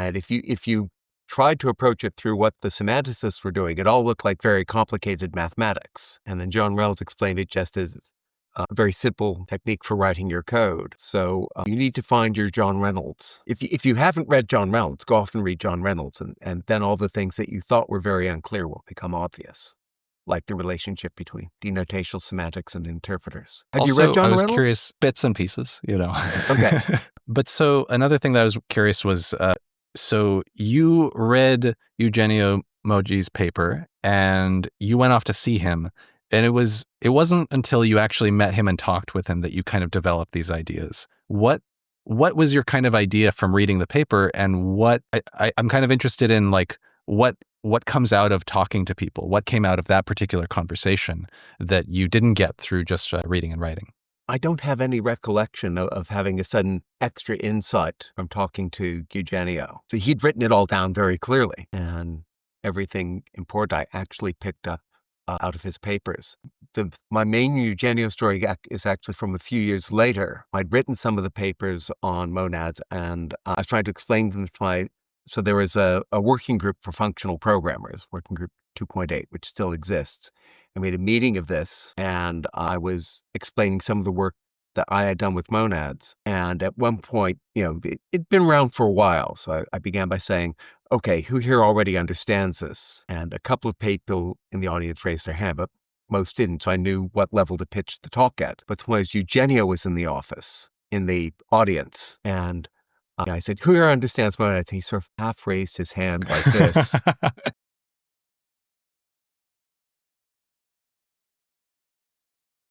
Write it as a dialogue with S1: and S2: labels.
S1: And if you tried to approach it through what the semanticists were doing, it all looked like very complicated mathematics. And then John Reynolds explained it just as a very simple technique for writing your code. So you need to find your John Reynolds. If you haven't read John Reynolds, go off and read John Reynolds, and then all the things that you thought were very unclear will become obvious, like the relationship between denotational semantics and interpreters. Have you read
S2: Also,
S1: John
S2: I was
S1: Reynolds?
S2: curious, bits and pieces,
S1: Okay.
S2: But so another thing that I was curious was, so you read Eugenio Moji's paper and you went off to see him. And it wasn't until you actually met him and talked with him that you kind of developed these ideas. What was your kind of idea from reading the paper, and I'm kind of interested in, like, what comes out of talking to people? What came out of that particular conversation that you didn't get through just reading and writing?
S1: I don't have any recollection of having a sudden extra insight from talking to Eugenio. So he'd written it all down very clearly, and everything important I actually picked up out of his papers. My main Eugenio story is actually from a few years later. I'd written some of the papers on monads, and I was trying to explain them to so there was a working group for functional programmers, working group 2.8, which still exists. I made a meeting of this, and I was explaining some of the work that I had done with monads. And at one point, it'd been around for a while. So I began by saying, okay, who here already understands this? And a couple of people in the audience raised their hand, but most didn't. So I knew what level to pitch the talk at. But was Eugenio was in the audience. And I said, who here understands monads? And he sort of half raised his hand like this.